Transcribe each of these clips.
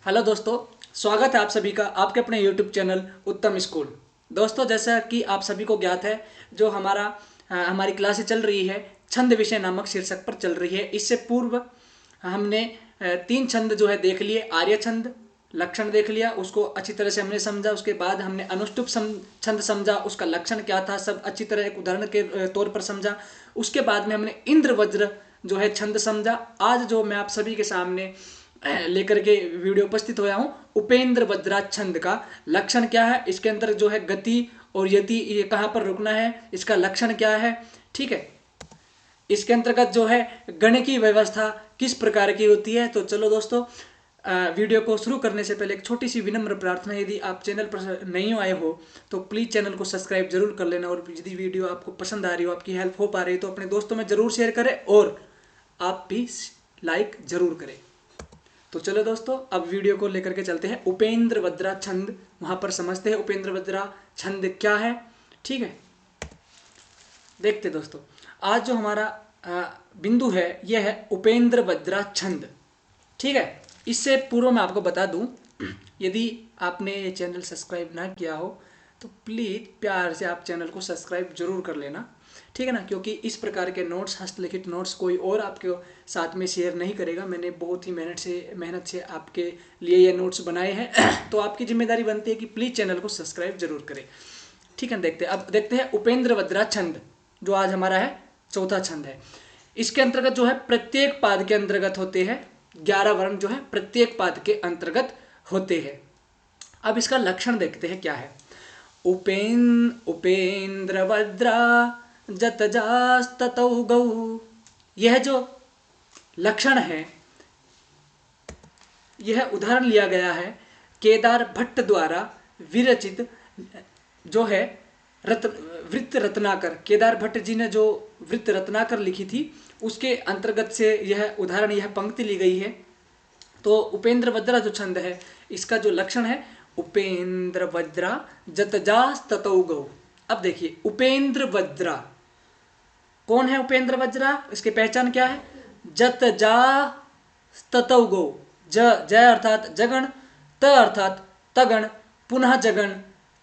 Hello दोस्तों, स्वागत है आप सभी का आपके अपने यूट्यूब चैनल उत्तम स्कूल। दोस्तों, जैसा कि आप सभी को ज्ञात है, जो हमारी क्लासें चल रही है छंद विषय नामक शीर्षक पर चल रही है। इससे पूर्व हमने तीन छंद जो है देख लिए। आर्य छंद लक्षण देख लिया, उसको अच्छी तरह से हमने समझा। उसके बाद हमने अनुष्टुप छंद समझा, उसका लक्षण क्या था सब अच्छी तरह एक उदाहरण के तौर पर समझा। उसके बाद में हमने इंद्र वज्र जो है छंद समझा। आज जो मैं आप सभी के सामने लेकर के वीडियो उपस्थित होया हूँ, उपेंद्र वज्रा छंद का लक्षण क्या है, इसके अंदर जो है गति और यति ये कहाँ पर रुकना है, इसका लक्षण क्या है। ठीक है, इसके अंतर्गत जो है गण की व्यवस्था किस प्रकार की होती है। तो चलो दोस्तों, वीडियो को शुरू करने से पहले एक छोटी सी विनम्र प्रार्थना, यदि आप चैनल पर नहीं आए हो तो प्लीज़ चैनल को सब्सक्राइब जरूर कर लेना। और यदि वीडियो आपको पसंद आ रही हो, आपकी हेल्प हो पा रही है, तो अपने दोस्तों में जरूर शेयर करें और आप भी लाइक जरूर करें। तो चलो दोस्तों, अब वीडियो को लेकर के चलते हैं उपेंद्र वज्रा छंद, वहां पर समझते हैं उपेंद्र वज्रा छंद क्या है। ठीक है, देखते दोस्तों, आज जो हमारा बिंदु है यह है उपेंद्र वज्रा छंद। ठीक है, इससे पूर्व मैं आपको बता दूं, यदि आपने ये चैनल सब्सक्राइब ना किया हो तो प्लीज़ प्यार से आप चैनल को सब्सक्राइब जरूर कर लेना। ठीक है ना, क्योंकि इस प्रकार के नोट्स, हस्तलिखित नोट्स कोई और आपके साथ में शेयर नहीं करेगा। मैंने बहुत ही मेहनत से आपके लिए ये नोट्स बनाए हैं तो आपकी जिम्मेदारी बनती है कि प्लीज़ चैनल को सब्सक्राइब जरूर करें। ठीक है, अब देखते हैं उपेंद्र वज्रा छंद, जो आज हमारा है चौथा छंद है। इसके अंतर्गत जो है प्रत्येक पाद के अंतर्गत होते हैं 11 वर्ण, जो है प्रत्येक पाद के अंतर्गत होते हैं। अब इसका लक्षण देखते हैं क्या है। उपेंद्र वज्रा जतजास्ततौ गौ, यह जो लक्षण है यह उदाहरण लिया गया है केदार भट्ट द्वारा विरचित, जो है वृत्त रत्नाकर। केदार भट्ट जी ने जो वृत्त रत्नाकर लिखी थी उसके अंतर्गत से यह उदाहरण, यह पंक्ति ली गई है। तो उपेंद्र वज्रा जो छंद है, इसका जो लक्षण है उपेंद्र वज्रा जतजास्ततौ गौ। अब देखिए उपेंद्र वज्रा कौन है, उपेंद्र वज्रा इसकी पहचान क्या है। जतजास्ततौ गौ, ज अर्थात जगण, त अर्थात तगण, पुनः जगण,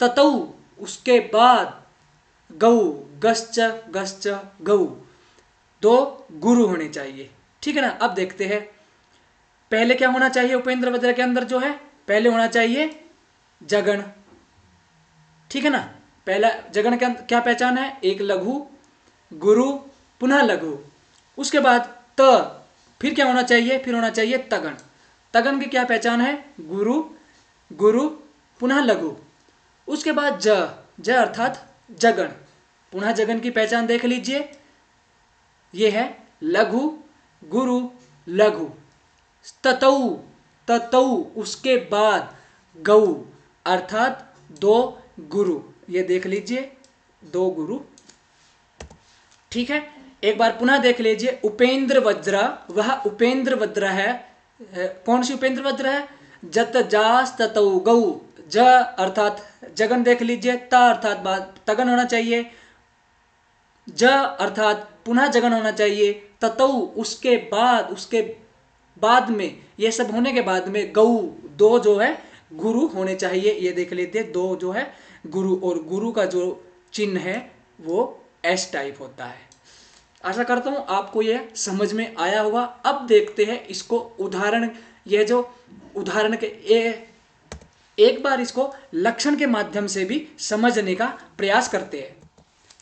ततौ उसके बाद, गौ गश्च गश्च गौ, दो गुरु होने चाहिए। ठीक है ना। अब देखते हैं पहले क्या होना चाहिए। उपेंद्र वज्रा के अंदर जो है पहले होना चाहिए जगण। ठीक है ना, पहला जगण का क्या पहचान है, एक लघु, गुरु, पुनः लघु, उसके बाद त, फिर क्या होना चाहिए, फिर होना चाहिए तगण। तगण की क्या पहचान है, गुरु, गुरु, पुनः लघु, उसके बाद ज अर्थात जगण, पुनः जगण की पहचान देख लीजिए, यह है लघु, गुरु, लघु, ततौ, ततौ उसके बाद गौ अर्थात दो गुरु, ये देख लीजिए दो गुरु। ठीक है, एक बार पुनः देख लीजिए उपेंद्र वज्रा, वह उपेंद्र वज्रा है। कौन सी उपेंद्र वज्रा है, जतजास्ततौ गौ, ज अर्थात जगन देख लीजिए, त अर्थात बाद तगन होना चाहिए, ज अर्थात पुनः जगन होना चाहिए, ततौ उसके बाद में, ये सब होने के बाद में गौ, दो जो है गुरु होने चाहिए। ये देख लेते हैं, दो जो है गुरु, और गुरु का जो चिन्ह है वो एस टाइप होता है। आशा करता हूं आपको यह समझ में आया होगा। अब देखते हैं इसको उदाहरण, यह जो उदाहरण के एक बार इसको लक्षण के माध्यम से भी समझने का प्रयास करते हैं।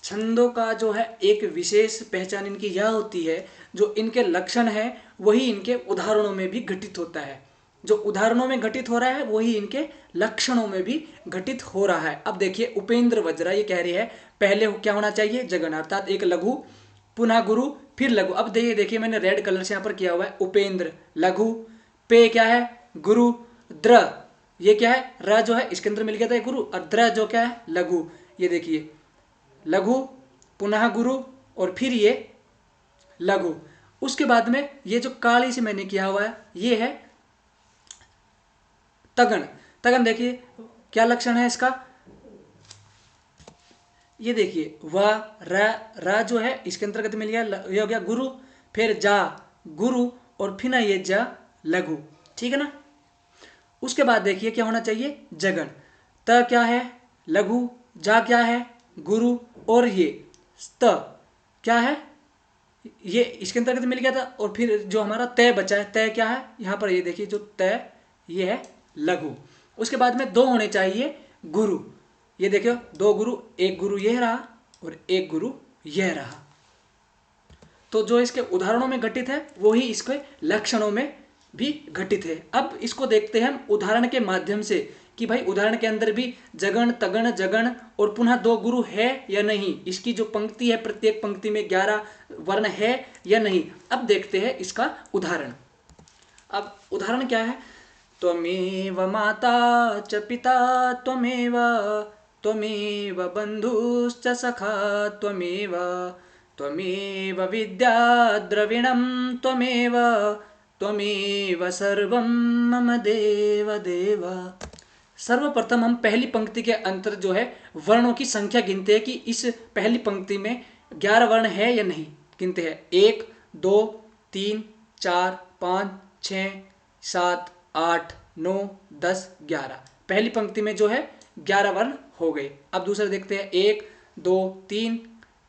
छंदों का जो है एक विशेष पहचान इनकी यह होती है, जो इनके लक्षण है वही इनके उदाहरणों में भी घटित होता है। जो उदाहरणों में घटित हो रहा है वही इनके लक्षणों में भी घटित हो रहा है। अब देखिए उपेंद्र वज्रा ये कह रही है पहले क्या होना चाहिए, जगन अर्थात एक लघु, पुनः गुरु, फिर लघु। अब देखिए मैंने रेड कलर से यहाँ पर किया हुआ है उपेंद्र लघु, पे क्या है गुरु, द्र ये क्या है, र जो है इसके अंदर मिल गया था गुरु, और द्र जो क्या है लघु। ये देखिए लघु, पुनः गुरु, और फिर ये लघु। उसके बाद में ये जो काली से मैंने किया हुआ है ये है तगन। तगन देखिए क्या लक्षण है इसका, ये देखिए व र जो है इसके अंतर्गत मिल गया, ये हो गया गुरु, फिर जा गुरु, और फिर ना ये जा लघु। ठीक है ना। उसके बाद देखिए क्या होना चाहिए, जगन। त क्या है, लघु। जा क्या है, गुरु। और ये त क्या है, ये इसके अंतर्गत मिल गया था। और फिर जो हमारा तय बचा है, तय क्या है यहाँ पर, ये देखिए जो तय ये है लघु। उसके बाद में दो होने चाहिए गुरु। ये देखियो दो गुरु, एक गुरु यह रहा और एक गुरु यह रहा। तो जो इसके उदाहरणों में घटित है वही इसके लक्षणों में भी घटित है। अब इसको देखते हैं हम उदाहरण के माध्यम से कि भाई उदाहरण के अंदर भी जगन, तगण, जगन और पुनः दो गुरु है या नहीं। इसकी जो पंक्ति है, प्रत्येक पंक्ति में 11 वर्ण है या नहीं। अब देखते हैं इसका उदाहरण। अब उदाहरण क्या है, त्वमेव माता च पिता त्वमेव, त्वमेव बन्धुश्च सखा त्वमेव, त्वमेव विद्या द्रविणं त्वमेव, त्वमेव सर्वं मम देव देव। सर्वप्रथम हम पहली पंक्ति के अंतर जो है वर्णों की संख्या गिनते हैं कि इस पहली पंक्ति में 11 वर्ण है या नहीं। गिनते हैं 1 2 3 4 5 6 7 8 9 10 11। पहली पंक्ति में जो है 11 वर्ण हो गए। अब दूसरा देखते हैं 1 2 3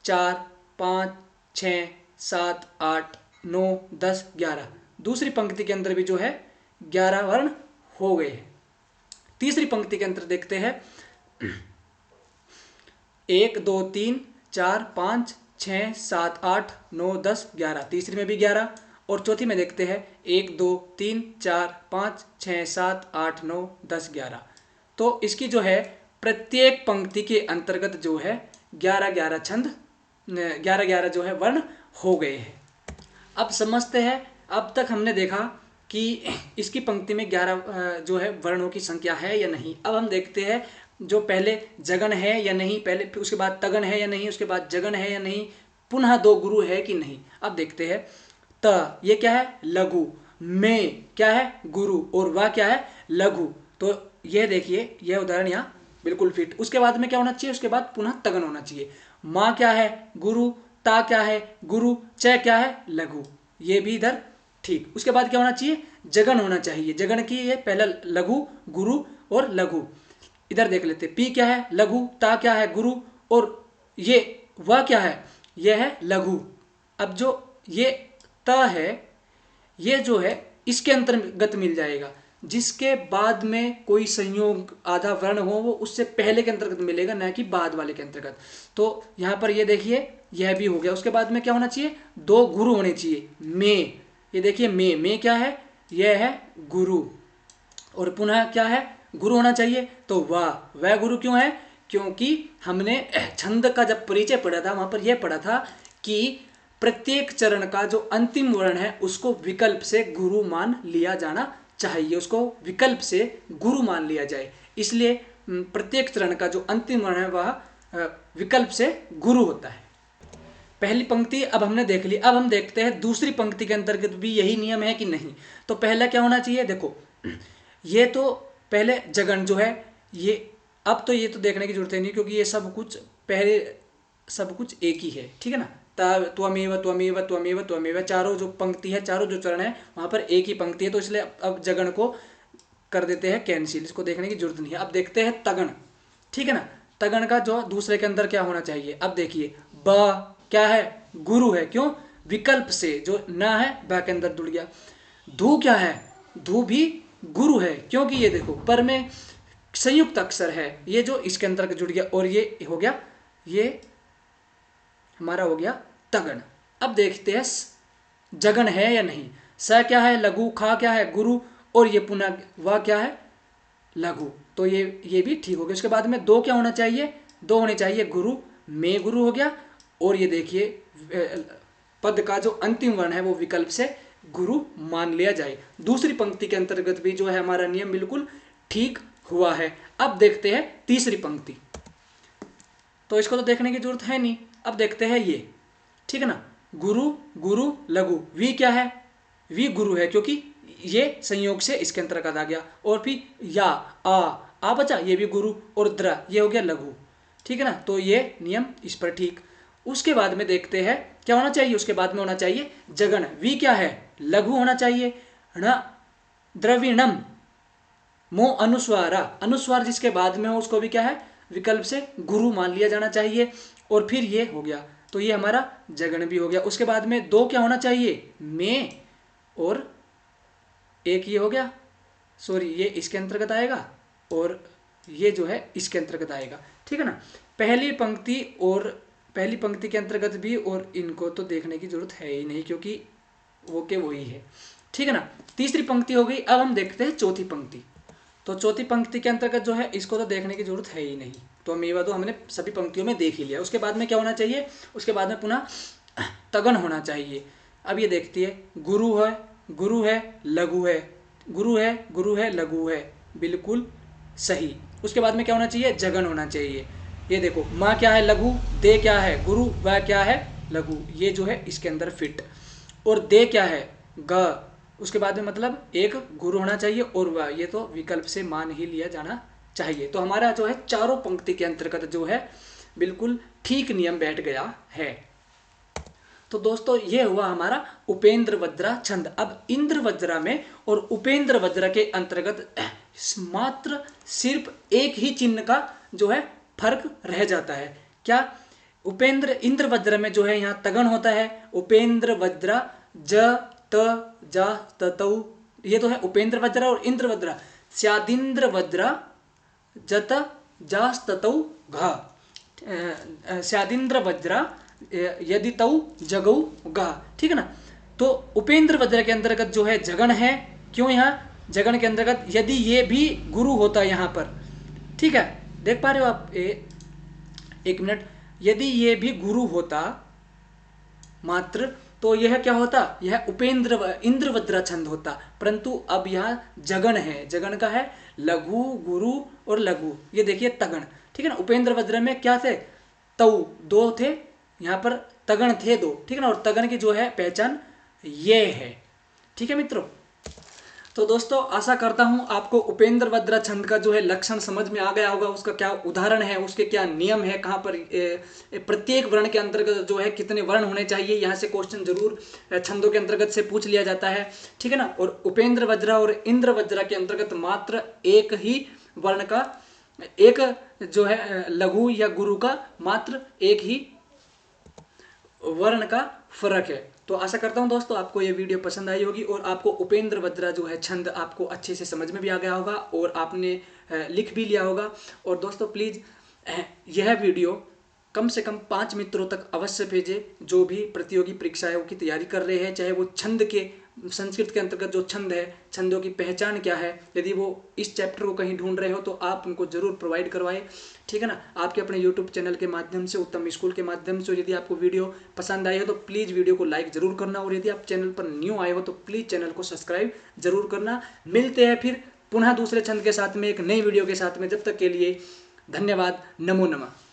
4 5 6 7 8 9 10 11। दूसरी पंक्ति के अंदर भी जो है 11 वर्ण हो गए हैं। तीसरी पंक्ति के अंदर देखते हैं 1 2 3 4 5 6 7 8 9 10 11। तीसरी में भी 11। और चौथी में देखते हैं 1 2 3 4 5 6 7 8 9 10 11। तो इसकी जो है प्रत्येक पंक्ति के अंतर्गत जो है 11 छंद 11 जो है वर्ण हो गए हैं। अब समझते हैं, अब तक हमने देखा कि इसकी पंक्ति में 11 जो है वर्णों की संख्या है या नहीं। अब हम देखते हैं जो पहले जगन है या नहीं, पहले उसके बाद तगन है या नहीं, उसके बाद जगन है या नहीं, पुनः दो गुरु है कि नहीं। अब देखते हैं त ये क्या है, लघु। में क्या है, गुरु। और वह क्या है, लघु। तो यह देखिए यह उदाहरण यहाँ बिल्कुल फिट। उसके बाद में क्या होना चाहिए, उसके बाद पुनः तगन होना चाहिए। माँ क्या है, गुरु। ता क्या है, गुरु। च क्या है, लघु। ये भी इधर ठीक। उसके बाद क्या होना चाहिए, जगन होना चाहिए। जगन की ये पहला लघु, गुरु और लघु। इधर देख लेते, पी क्या है, लघु। ता क्या है, गुरु। और ये वह क्या है, यह है लघु। अब जो ये त है ये जो है इसके अंतर्गत मिल जाएगा। जिसके बाद में कोई संयोग आधा वर्ण हो वो उससे पहले के अंतर्गत मिलेगा, न कि बाद वाले के अंतर्गत। तो यहाँ पर ये देखिए यह भी हो गया। उसके बाद में क्या होना चाहिए, दो गुरु होने चाहिए। में, ये देखिए में क्या है, यह है गुरु। और पुनः क्या है, गुरु होना चाहिए। तो वह गुरु क्यों है, क्योंकि हमने छंद का जब परिचय पढ़ा था वहां पर यह पढ़ा था कि प्रत्येक चरण का जो अंतिम वर्ण है उसको विकल्प से गुरु मान लिया जाना चाहिए, उसको विकल्प से गुरु मान लिया जाए। इसलिए प्रत्येक चरण का जो अंतिम वर्ण है वह विकल्प से गुरु होता है। पहली पंक्ति अब हमने देख ली। अब हम देखते हैं दूसरी पंक्ति के अंतर्गत भी यही नियम है कि नहीं। तो पहला क्या होना चाहिए, देखो ये तो पहले जगन जो है ये, अब तो ये तो देखने की जरूरत नहीं क्योंकि ये सब कुछ पहले सब कुछ एक ही है, ठीक है ना। त्वमेव त्वमेव त्वमेव त्वमेव, चारों जो पंक्ति है, चारों जो चरण है वहां पर एक ही पंक्ति है। तो इसलिए अब जगन को कर देते हैं कैंसिल, इसको देखने की जरूरत नहीं है। अब देखते हैं तगन, ठीक है ना। तगन का जो दूसरे के अंदर क्या होना चाहिए, अब देखिए ब क्या है, गुरु है। क्यों, विकल्प से जो न है ब के अंदर जुड़ गया। धू क्या है, धू भी गुरु है क्योंकि ये देखो पर में संयुक्त अक्षर है, ये जो इसके अंदर जुड़ गया। और ये हो गया, ये हमारा हो गया तगन। अब देखते हैं जगन है या नहीं। स क्या है, लघु। खा क्या है, गुरु। और ये पुनः वह क्या है, लघु। तो ये भी ठीक हो गया। उसके बाद में दो क्या होना चाहिए, दो होने चाहिए गुरु। में गुरु हो गया। और ये देखिए पद का जो अंतिम वर्ण है वो विकल्प से गुरु मान लिया जाए। दूसरी पंक्ति के अंतर्गत भी जो है हमारा नियम बिल्कुल ठीक हुआ है। अब देखते हैं तीसरी पंक्ति, तो इसको तो देखने की जरूरत है नहीं। अब देखते हैं ये, ठीक है ना। गुरु गुरु लघु। वी क्या है, वी गुरु है क्योंकि ये संयोग से इसके अंतर्गत आ गया। और फिर या आ बचा, ये भी गुरु। और द्र ये हो गया लघु, ठीक है ना। तो ये नियम इस पर ठीक। उसके बाद में देखते हैं क्या होना चाहिए, उसके बाद में होना चाहिए जगन। वी क्या है, लघु होना चाहिए। ण द्रविणम, मो अनुस्वारा, अनुस्वार जिसके बाद में हो उसको भी क्या है, विकल्प से गुरु मान लिया जाना चाहिए। और फिर ये हो गया, तो ये हमारा जगन भी हो गया। उसके बाद में दो क्या होना चाहिए, में, और एक ये हो गया, सॉरी ये इसके अंतर्गत आएगा और ये जो है इसके अंतर्गत आएगा, ठीक है ना। पहली पंक्ति के अंतर्गत भी, और इनको तो देखने की जरूरत है ही नहीं क्योंकि वो के वही है, ठीक है ना। तीसरी पंक्ति हो गई। अब हम देखते हैं चौथी पंक्ति। तो चौथी पंक्ति के अंतर्गत जो है इसको तो देखने की जरूरत है ही नहीं, तो मेवा तो हमने सभी पंक्तियों में देख ही लिया। उसके बाद में क्या होना चाहिए, उसके बाद में पुनः तगन होना चाहिए। अब ये देखती है, गुरु है, गुरु है, लघु है, गुरु है, गुरु है, लघु है, बिल्कुल सही। उसके बाद में क्या होना चाहिए, जगन होना चाहिए। ये देखो, माँ क्या है, लघु, दे क्या है, गुरु, वह क्या है, लघु, ये जो है इसके अंदर फिट। और दे क्या है, ग, उसके बाद में मतलब एक गुरु होना चाहिए और वह, ये तो विकल्प से मान ही लिया जाना चाहिए। तो हमारा जो है चारों पंक्ति के अंतर्गत जो है बिल्कुल ठीक नियम बैठ गया है। तो दोस्तों ये हुआ हमारा उपेंद्र वज्रा छंद। अब इंद्र वज्रा में और उपेंद्र वज्रा के अंतर्गत मात्र सिर्फ एक ही चिन्ह का जो है फर्क रह जाता है। क्या, इंद्र वज्र में जो है यहाँ तगन होता है। उपेंद्र वज्रा ज त जा ततौ, ये तो है उपेंद्र वज्रा और इंद्र वज्रा। स्यादिंद्र वज्रा जत जास ततौ घ, स्यादिंद्र वज्रा यदि तौ जगौ गा, ठीक है ना। तो उपेंद्र वज्र के अंतर्गत जो है जगन है। क्यों, यहाँ जगन के अंतर्गत यदि ये भी गुरु होता यहाँ पर, ठीक है, देख पा रहे हो आप, एक मिनट, यदि ये भी गुरु होता मात्र तो यह क्या होता, यह इंद्र वज्रा छंद होता। परंतु अब यहाँ जगन है, जगन का है लघु, गुरु और लघु, ये देखिए तगन, ठीक है ना। उपेंद्र वज्र में क्या थे, तौ, दो थे, यहाँ पर तगन थे दो, ठीक है ना। और तगन की जो है पहचान ये है, ठीक है मित्रों। तो दोस्तों आशा करता हूँ आपको उपेंद्र वज्रा छंद का जो है लक्षण समझ में आ गया होगा, उसका क्या उदाहरण है, उसके क्या नियम है, कहाँ पर प्रत्येक वर्ण के अंतर्गत जो है कितने वर्ण होने चाहिए, यहाँ से क्वेश्चन जरूर छंदों के अंतर्गत से पूछ लिया जाता है, ठीक है ना। और उपेंद्र वज्रा और इंद्र वज्रा के अंतर्गत मात्र एक ही वर्ण का, एक जो है लघु या गुरु का मात्र एक ही वर्ण का फर्क है। तो आशा करता हूं दोस्तों आपको ये वीडियो पसंद आई होगी और आपको उपेंद्र वज्रा जो है छंद आपको अच्छे से समझ में भी आ गया होगा और आपने लिख भी लिया होगा। और दोस्तों प्लीज़ यह वीडियो कम से कम 5 मित्रों तक अवश्य भेजें जो भी प्रतियोगी परीक्षाओं की तैयारी कर रहे हैं, चाहे वो छंद के, संस्कृत के अंतर्गत जो छंद है, छंदों की पहचान क्या है, यदि वो इस चैप्टर को कहीं ढूंढ रहे हो तो आप उनको जरूर प्रोवाइड करवाएं, ठीक है ना। आपके अपने यूट्यूब चैनल के माध्यम से, उत्तम स्कूल के माध्यम से। यदि आपको वीडियो पसंद आई हो तो प्लीज़ वीडियो को लाइक जरूर करना, और यदि आप चैनल पर न्यू आए हो तो प्लीज़ चैनल को सब्सक्राइब जरूर करना। मिलते हैं फिर पुनः दूसरे छंद के साथ में, एक नई वीडियो के साथ में। जब तक के लिए धन्यवाद, नमो नमः।